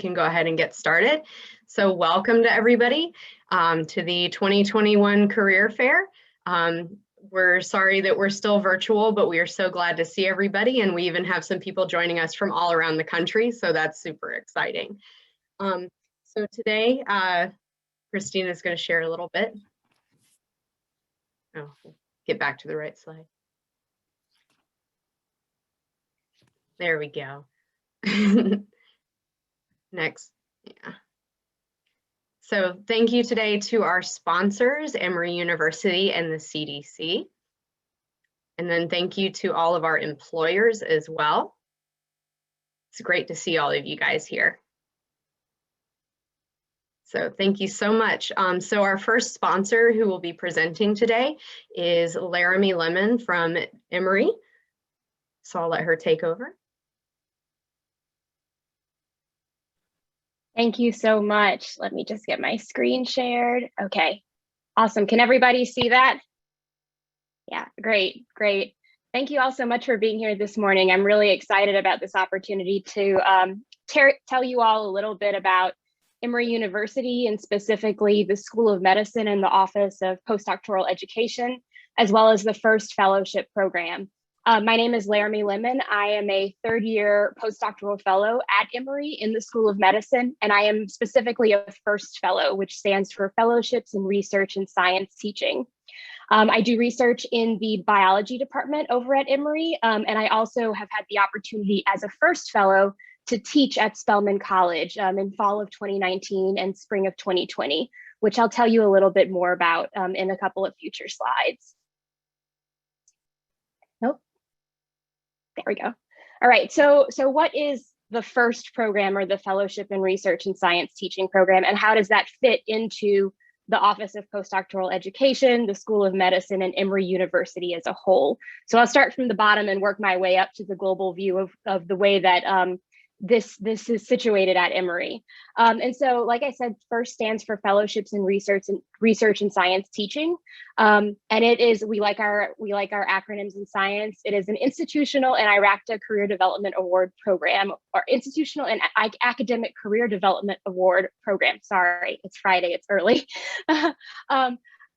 can go ahead and get started. So welcome to everybody to the 2021 Career Fair. We're sorry that we're still virtual, but we are so glad to see everybody, and we even have some people joining us from all around the country, so that's super exciting. So today, Christina is going to share a little bit. Oh, get back to the right slide. There we go. Next, yeah. So thank you today to our sponsors, Emory University and the CDC. And then thank you to all of our employers as well. It's great to see all of you guys here. So thank you so much. So our first sponsor who will be presenting today is Laramie Lemon from Emory. So I'll let her take over. Thank you so much. Let me just get my screen shared. Okay, awesome. Can everybody see that? Yeah, great, great. Thank you all so much for being here this morning. I'm really excited about this opportunity to tell you all a little bit about Emory University and specifically the School of Medicine and the Office of Postdoctoral Education, as well as the first fellowship program. My name is Laramie Lemon. I am a third-year postdoctoral fellow at Emory in the School of Medicine, and I am specifically a first fellow, which stands for Fellowships in Research and Science Teaching. I do research in the biology department over at Emory, and I also have had the opportunity as a first fellow to teach at Spelman College in fall of 2019 and spring of 2020, which I'll tell you a little bit more about in a couple of future slides. Nope. There we go. All right, so what is the first program, or the Fellowship in Research and Science Teaching program, and how does that fit into the Office of Postdoctoral Education, the School of Medicine, and Emory University as a whole? So I'll start from the bottom and work my way up to the global view of the way that this is situated at Emory. And so, like I said, first stands for Fellowships in Research and Science Teaching. And it is, we like our acronyms in science. It is an institutional and IRACTA Career Development Award program, or institutional and academic career development award program. Sorry, it's Friday, it's early.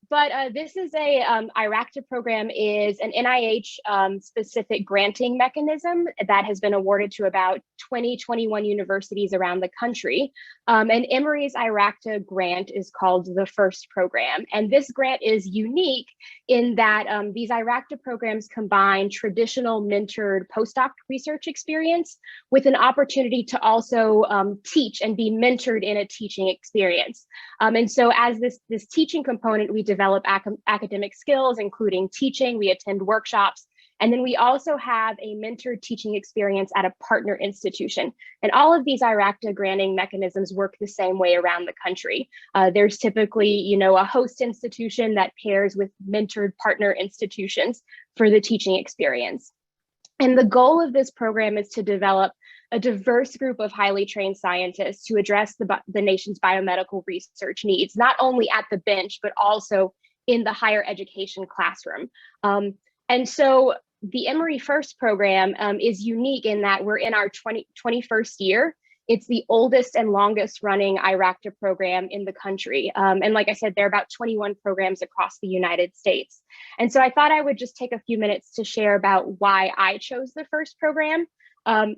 But this is a IRACTA program, is an NIH specific granting mechanism that has been awarded to about 21 universities around the country. And Emory's IRACTA grant is called the FIRST program. And this grant is unique in that these IRACTA programs combine traditional mentored postdoc research experience with an opportunity to also teach and be mentored in a teaching experience. And so as this teaching component, we develop academic skills, including teaching, we attend workshops, and then we also have a mentored teaching experience at a partner institution. And all of these IRACTA granting mechanisms work the same way around the country. There's typically, a host institution that pairs with mentored partner institutions for the teaching experience. And the goal of this program is to develop a diverse group of highly trained scientists to address the nation's biomedical research needs, not only at the bench, but also in the higher education classroom. And so the Emory First program is unique in that we're in our 21st year. It's the oldest and longest running IRACTA program in the country. And like I said, there are about 21 programs across the United States. And so I thought I would just take a few minutes to share about why I chose the FIRST program.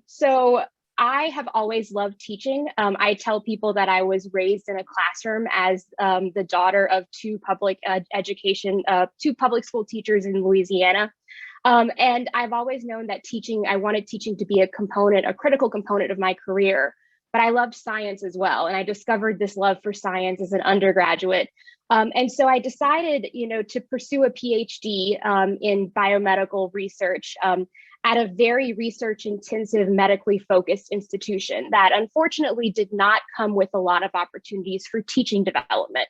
So I have always loved teaching. I tell people that I was raised in a classroom as the daughter of two public school teachers in Louisiana. And I've always known that I wanted teaching to be a critical component of my career, but I loved science as well. And I discovered this love for science as an undergraduate. And so I decided, to pursue a PhD in biomedical research at a very research intensive, medically focused institution that unfortunately did not come with a lot of opportunities for teaching development.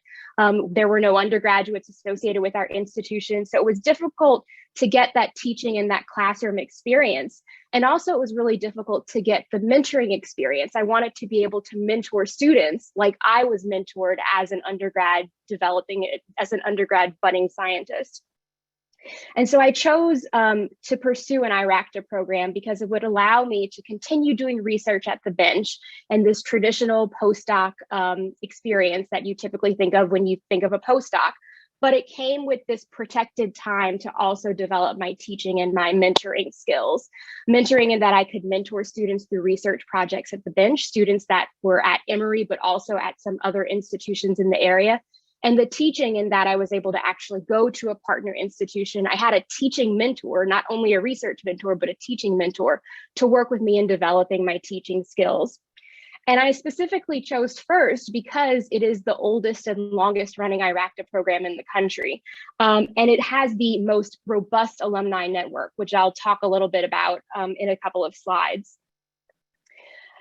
There were no undergraduates associated with our institution, so it was difficult to get that teaching and that classroom experience. And also it was really difficult to get the mentoring experience. I wanted to be able to mentor students like I was mentored as an undergrad, developing it as an undergrad budding scientist. And so I chose to pursue an IRACTA program because it would allow me to continue doing research at the bench and this traditional postdoc experience that you typically think of when you think of a postdoc. But it came with this protected time to also develop my teaching and my mentoring skills. Mentoring in that I could mentor students through research projects at the bench, students that were at Emory, but also at some other institutions in the area. And the teaching in that I was able to actually go to a partner institution. I had a teaching mentor, not only a research mentor, but a teaching mentor to work with me in developing my teaching skills. And I specifically chose FIRST because it is the oldest and longest running IRACTA program in the country. And it has the most robust alumni network, which I'll talk a little bit about in a couple of slides.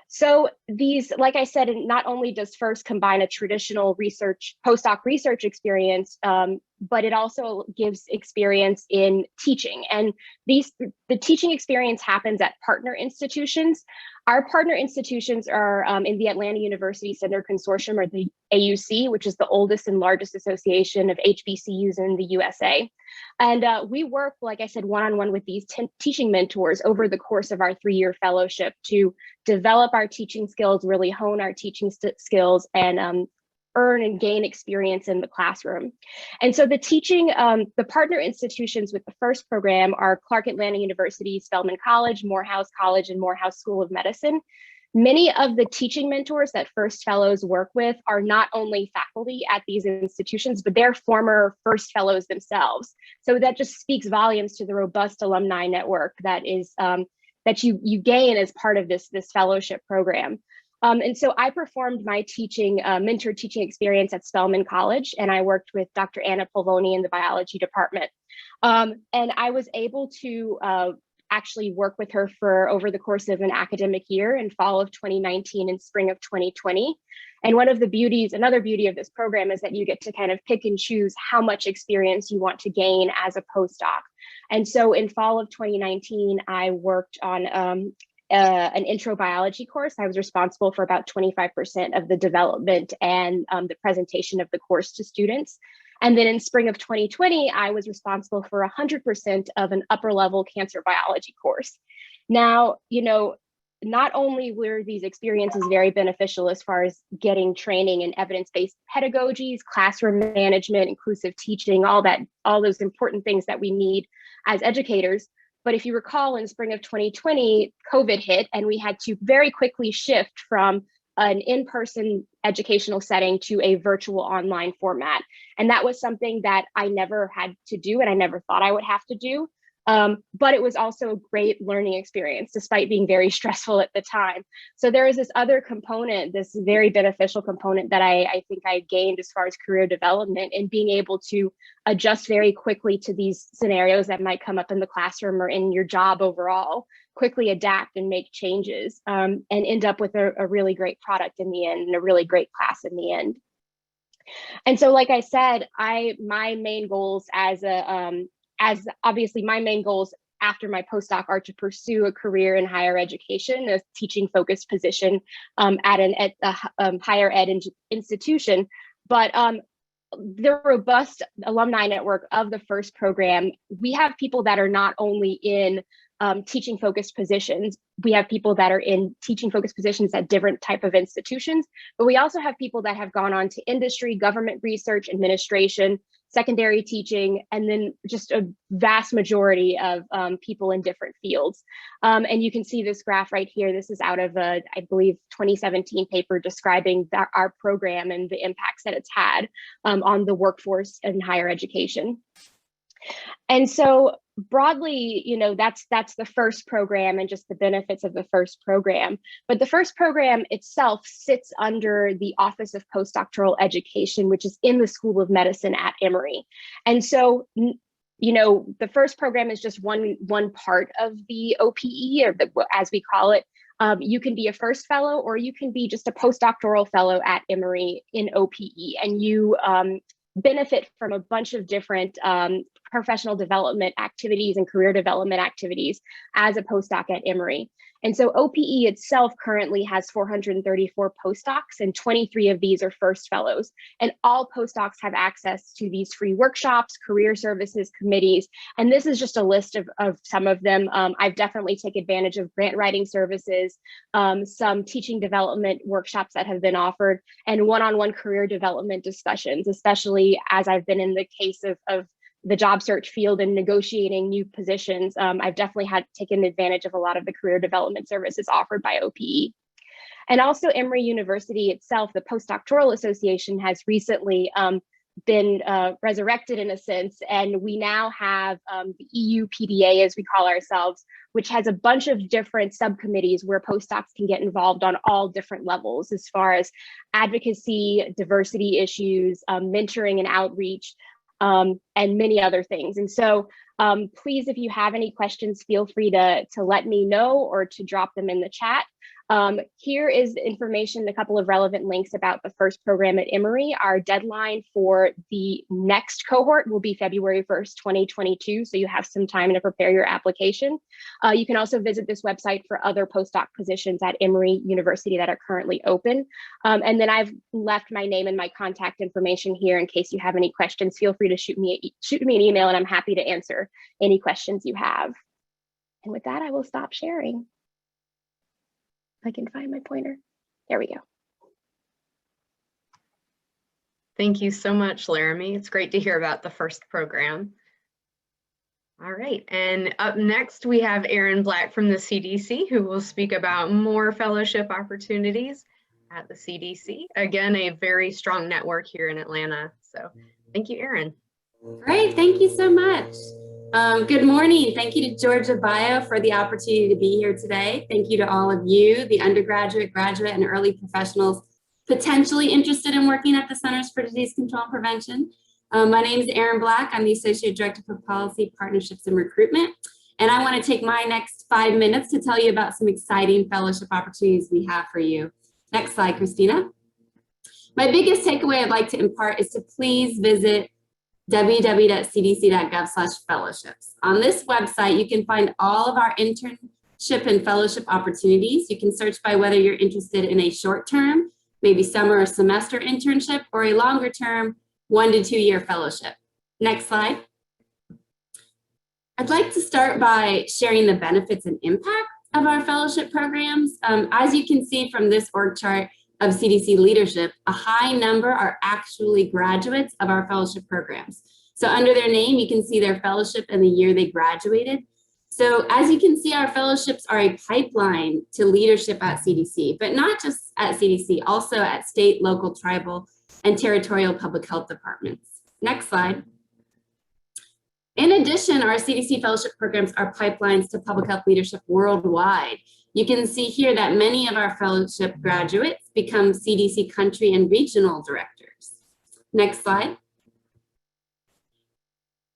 So these, like I said, not only does FIRST combine a traditional research, postdoc research experience, but it also gives experience in teaching. And the teaching experience happens at partner institutions. Our partner institutions are in the Atlanta University Center Consortium, or the AUC, which is the oldest and largest association of HBCUs in the USA. And we work, like I said, one-on-one with these teaching mentors over the course of our 3-year fellowship to develop our teaching skills, really hone our teaching skills, and earn and gain experience in the classroom. And so the teaching, the partner institutions with the FIRST program are Clark Atlanta University, Spelman College, Morehouse College, and Morehouse School of Medicine. Many of the teaching mentors that FIRST fellows work with are not only faculty at these institutions, but they're former FIRST fellows themselves. So that just speaks volumes to the robust alumni network that is that you gain as part of this fellowship program. And so I performed my mentor teaching experience at Spelman College, and I worked with Dr. Anna Polvoni in the biology department. And I was able to actually work with her for over the course of an academic year in fall of 2019 and spring of 2020. And another beauty of this program is that you get to kind of pick and choose how much experience you want to gain as a postdoc. And so in fall of 2019, I worked on an intro biology course. I was responsible for about 25% of the development and the presentation of the course to students. And then in spring of 2020, I was responsible for 100% of an upper level cancer biology course. Now, not only were these experiences very beneficial as far as getting training in evidence-based pedagogies, classroom management, inclusive teaching, all those important things that we need as educators. But if you recall, in spring of 2020, COVID hit, and we had to very quickly shift from an in-person educational setting to a virtual online format. And that was something that I never had to do, and I never thought I would have to do. But it was also a great learning experience, despite being very stressful at the time. So there is this other component, this very beneficial component that I think I gained as far as career development, and being able to adjust very quickly to these scenarios that might come up in the classroom or in your job overall, quickly adapt and make changes, and end up with a really great product in the end, and a really great class in the end. And so, like I said, my main goals obviously my main goals after my postdoc are to pursue a career in higher education, a teaching focused position at a higher ed institution. But the robust alumni network of the FIRST program, we have people that are not only in teaching focused positions, we have people that are in teaching focused positions at different type of institutions, but we also have people that have gone on to industry, government research, administration, secondary teaching, and then just a vast majority of people in different fields. And you can see this graph right here. This is out of a, I believe, 2017 paper describing our program and the impacts that it's had on the workforce in higher education. And so broadly, that's the FIRST program and just the benefits of the FIRST program. But the FIRST program itself sits under the Office of Postdoctoral Education, which is in the School of Medicine at Emory. And so, the FIRST program is just one part of the OPE, or as we call it. You can be a FIRST fellow, or you can be just a postdoctoral fellow at Emory in OPE, and you benefit from a bunch of different professional development activities and career development activities as a postdoc at Emory. And so OPE itself currently has 434 postdocs, and 23 of these are first fellows. And all postdocs have access to these free workshops, career services committees. And this is just a list of some of them. I've definitely taken advantage of grant writing services, some teaching development workshops that have been offered, and one-on-one career development discussions, especially as I've been in the case of the job search field and negotiating new positions. I've definitely taken advantage of a lot of the career development services offered by OPE. And also Emory University itself, the Postdoctoral Association, has recently been resurrected in a sense, and we now have the EU PDA, as we call ourselves, which has a bunch of different subcommittees where postdocs can get involved on all different levels as far as advocacy, diversity issues, mentoring and outreach, and many other things. And so please, if you have any questions, feel free to let me know or to drop them in the chat. Here is information, a couple of relevant links about the first program at Emory. Our deadline for the next cohort will be February 1st, 2022. So you have some time to prepare your application. You can also visit this website for other postdoc positions at Emory University that are currently open. And then I've left my name and my contact information here in case you have any questions. Feel free to shoot me an email, and I'm happy to answer any questions you have. And with that, I will stop sharing. If I can find my pointer. There we go. Thank you so much, Laramie. It's great to hear about the first program. All right, and up next we have Erin Black from the CDC, who will speak about more fellowship opportunities at the CDC. Again, a very strong network here in Atlanta. So thank you, Erin. Great, thank you so much. Good morning. Thank you to Georgia Bio for the opportunity to be here today. Thank you to all of you, the undergraduate, graduate, and early professionals potentially interested in working at the Centers for Disease Control and Prevention. My name is Erin Black. I'm the Associate Director for Policy, Partnerships, and Recruitment. And I want to take my next 5 minutes to tell you about some exciting fellowship opportunities we have for you. Next slide, Christina. My biggest takeaway I'd like to impart is to please visit www.cdc.gov/fellowships. On this website, you can find all of our internship and fellowship opportunities. You can search by whether you're interested in a short-term, maybe summer or semester internship, or a longer-term 1 to 2 year fellowship. Next slide. I'd like to start by sharing the benefits and impact of our fellowship programs. As you can see from this org chart of CDC leadership, a high number are actually graduates of our fellowship programs. So under their name, you can see their fellowship and the year they graduated. So as you can see, our fellowships are a pipeline to leadership at CDC, but not just at CDC, also at state, local, tribal, and territorial public health departments. Next slide. In addition, our CDC fellowship programs are pipelines to public health leadership worldwide. You can see here that many of our fellowship graduates become CDC country and regional directors. Next slide.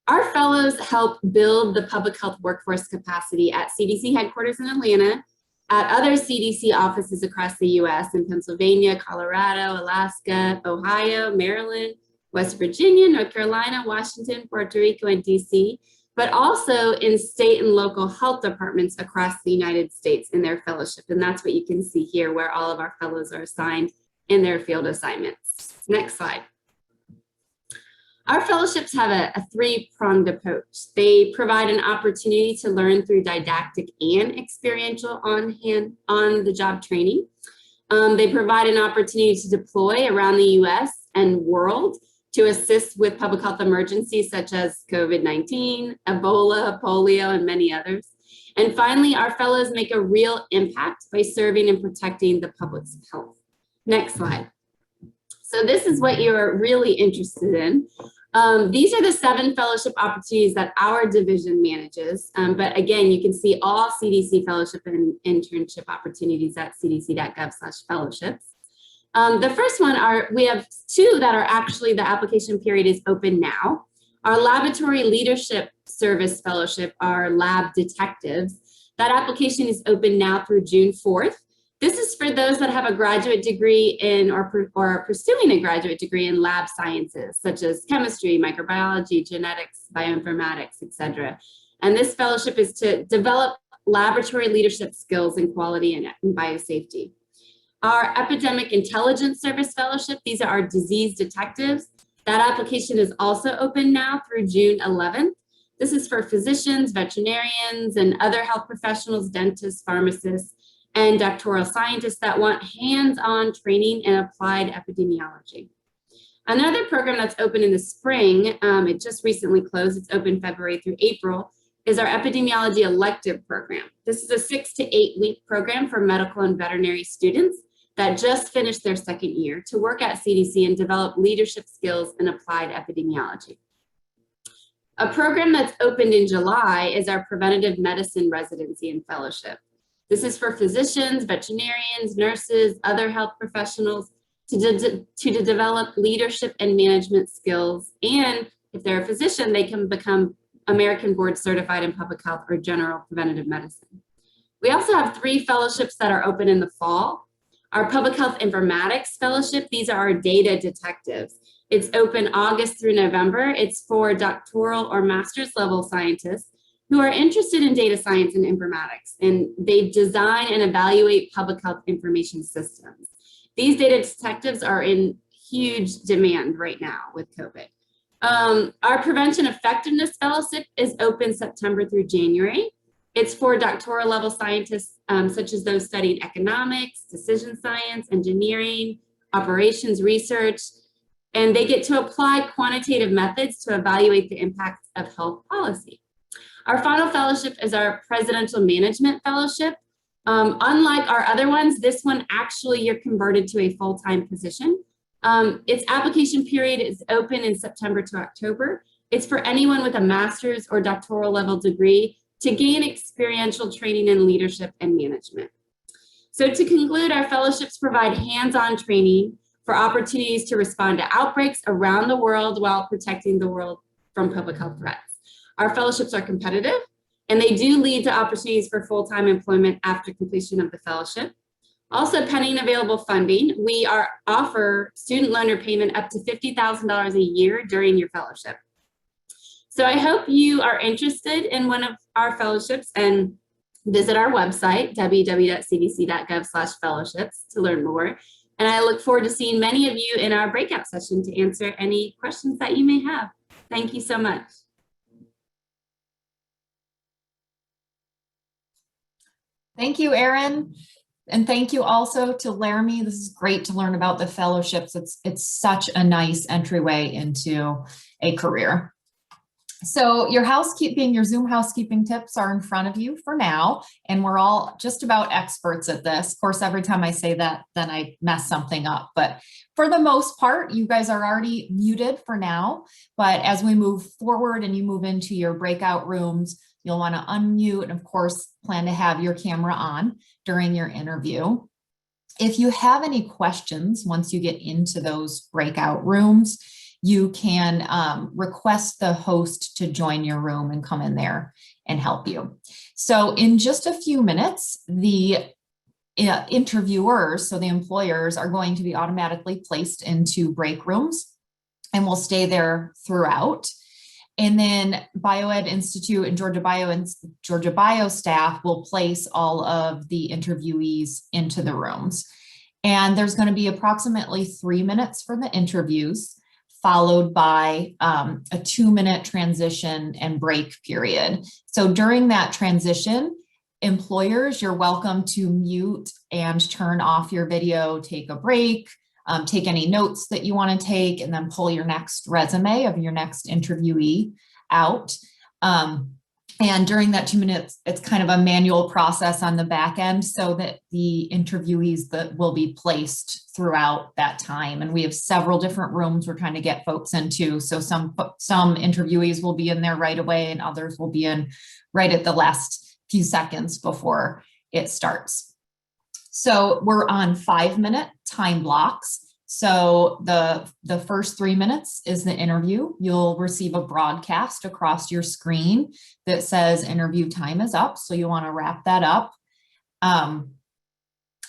Our fellows help build the public health workforce capacity at CDC headquarters in Atlanta, at other CDC offices across the US in Pennsylvania, Colorado, Alaska, Ohio, Maryland, West Virginia, North Carolina, Washington, Puerto Rico, and DC, but also in state and local health departments across the United States in their fellowship. And that's what you can see here, where all of our fellows are assigned in their field assignments. Next slide. Our fellowships have a three-pronged approach. They provide an opportunity to learn through didactic and experiential on-the-job training. They provide an opportunity to deploy around the US and world to assist with public health emergencies such as COVID-19, Ebola, polio, and many others. And finally, our fellows make a real impact by serving and protecting the public's health. Next slide. So this is what you're really interested in. These are the 7 fellowship opportunities that our division manages. But again, you can see all CDC fellowship and internship opportunities at cdc.gov/fellowships. The first one we have 2 that are actually, the application period is open now. Our Laboratory Leadership Service Fellowship, our lab detectives, that application is open now through June 4th. This is for those that have a graduate degree in or are pursuing a graduate degree in lab sciences, such as chemistry, microbiology, genetics, bioinformatics, etc. And this fellowship is to develop laboratory leadership skills in quality and biosafety. Our Epidemic Intelligence Service Fellowship, these are our disease detectives. That application is also open now through June 11th. This is for physicians, veterinarians, and other health professionals, dentists, pharmacists, and doctoral scientists that want hands-on training in applied epidemiology. Another program that's open in the spring, it just recently closed, it's open February through April, is our epidemiology elective program. This is a 6 to 8 week program for medical and veterinary students that just finished their second year to work at CDC and develop leadership skills in applied epidemiology. A program that's opened in July is our preventative medicine residency and fellowship. This is for physicians, veterinarians, nurses, other health professionals to develop leadership and management skills. And if they're a physician, they can become American Board Certified in Public Health or General Preventive Medicine. We also have 3 fellowships that are open in the fall. Our Public Health Informatics Fellowship, these are our data detectives. It's open August through November. It's for doctoral or master's level scientists who are interested in data science and informatics, and they design and evaluate public health information systems. These data detectives are in huge demand right now with COVID. Our Prevention Effectiveness Fellowship is open September through January. It's for doctoral level scientists, such as those studying economics, decision science, engineering, operations research, and they get to apply quantitative methods to evaluate the impacts of health policy. Our final fellowship is our Presidential Management Fellowship. Unlike our other ones, this one actually you're converted to a full-time position. Its application period is open in September to October. It's for anyone with a master's or doctoral level degree to gain experiential training in leadership and management. So to conclude, our fellowships provide hands-on training for opportunities to respond to outbreaks around the world while protecting the world from public health threats. Our fellowships are competitive, and they do lead to opportunities for full-time employment after completion of the fellowship. Also, pending available funding, we offer student loan repayment up to $50,000 a year during your fellowship. So I hope you are interested in one of our fellowships and visit our website, www.cdc.gov/fellowships, to learn more. And I look forward to seeing many of you in our breakout session to answer any questions that you may have. Thank you so much. Thank you, Erin. And thank you also to Laramie. This is great to learn about the fellowships. It's such a nice entryway into a career. So your Zoom housekeeping tips are in front of you for now, and we're all just about experts at this. Of course, every time I say that, then I mess something up. But for the most part, you guys are already muted for now. But as we move forward and you move into your breakout rooms, you'll want to unmute and, of course, plan to have your camera on during your interview. If you have any questions once you get into those breakout rooms, you can request the host to join your room and come in there and help you. So in just a few minutes, the interviewers, so the employers, are going to be automatically placed into break rooms and will stay there throughout. And then Bioed Institute and Georgia Bio staff will place all of the interviewees into the rooms. And there's going to be approximately 3 minutes for the interviews, followed by a 2-minute transition and break period. So during that transition, employers, you're welcome to mute and turn off your video, take a break, take any notes that you want to take, and then pull your next resume of your next interviewee out. And during that 2 minutes, it's kind of a manual process on the back end so that the interviewees that will be placed throughout that time. And we have several different rooms we're trying to get folks into. So some interviewees will be in there right away and others will be in right at the last few seconds before it starts. So we're on 5-minute time blocks. So the first 3 minutes is the interview. You'll receive a broadcast across your screen that says interview time is up. So you want to wrap that up.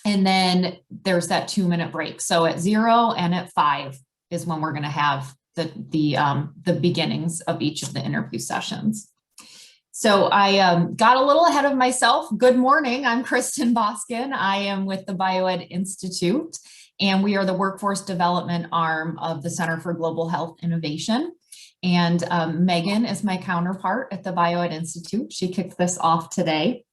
And then there's that 2-minute break. So at 0 and at 5 is when we're going to have the beginnings of each of the interview sessions. So I got a little ahead of myself. Good morning, I'm Kristen Boskin. I am with the BioEd Institute, and we are the workforce development arm of the Center for Global Health Innovation. And Megan is my counterpart at the BioEd Institute. She kicked this off today.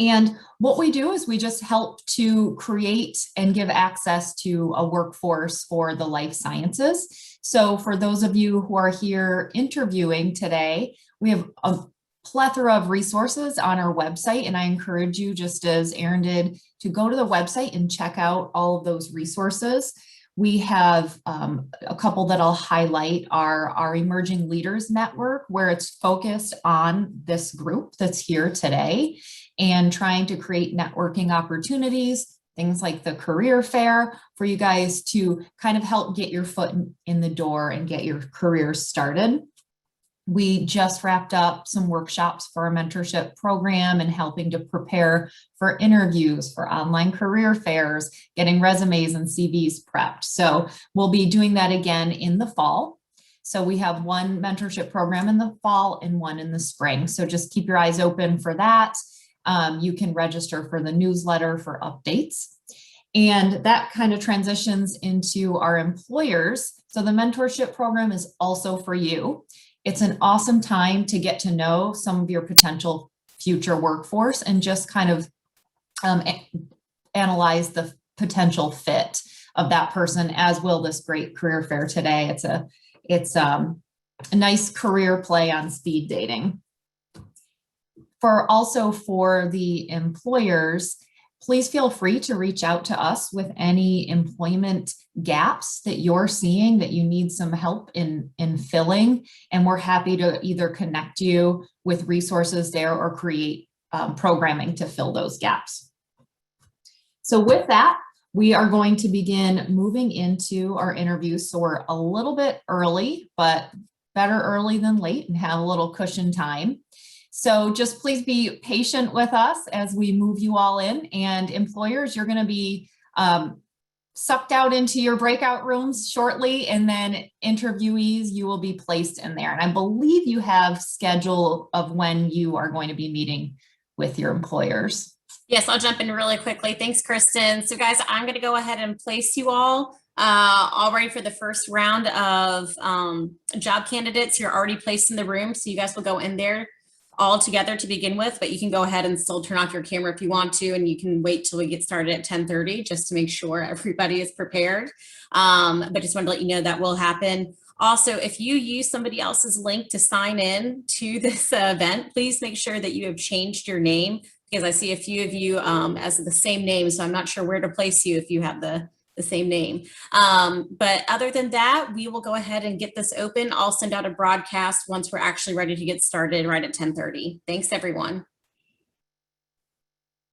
And what we do is we just help to create and give access to a workforce for the life sciences. So for those of you who are here interviewing today, we have a plethora of resources on our website, and I encourage you, just as Erin did, to go to the website and check out all of those resources. We have a couple that I'll highlight are our Emerging Leaders Network, where it's focused on this group that's here today and trying to create networking opportunities, things like the career fair for you guys to kind of help get your foot in the door and get your career started. We just wrapped up some workshops for our mentorship program and helping to prepare for interviews, for online career fairs, getting resumes and CVs prepped. So we'll be doing that again in the fall. So we have one mentorship program in the fall and one in the spring. So just keep your eyes open for that. You can register for the newsletter for updates. And that kind of transitions into our employers. So the mentorship program is also for you. It's an awesome time to get to know some of your potential future workforce and just kind of analyze the potential fit of that person, as will this great career fair today. It's a nice career play on speed dating. For the employers, please feel free to reach out to us with any employment gaps that you're seeing that you need some help in filling. And we're happy to either connect you with resources there or create programming to fill those gaps. So with that, we are going to begin moving into our interviews. So we're a little bit early, but better early than late and have a little cushion time. So just please be patient with us as we move you all in, and employers, you're going to be sucked out into your breakout rooms shortly, and then interviewees, you will be placed in there. And I believe you have schedule of when you are going to be meeting with your employers. Yes, I'll jump in really quickly. Thanks, Kristen. So guys, I'm going to go ahead and place you all already for the first round of job candidates. You're already placed in the room, so you guys will go in there all together to begin with, but you can go ahead and still turn off your camera if you want to, and you can wait till we get started at 10:30 just to make sure everybody is prepared. But just wanted to let you know that will happen. Also, if you use somebody else's link to sign in to this event, please make sure that you have changed your name, because I see a few of you as the same name, so I'm not sure where to place you if you have the same name. But other than that, we will go ahead and get this open. I'll send out a broadcast once we're actually ready to get started right at 10:30. Thanks, everyone.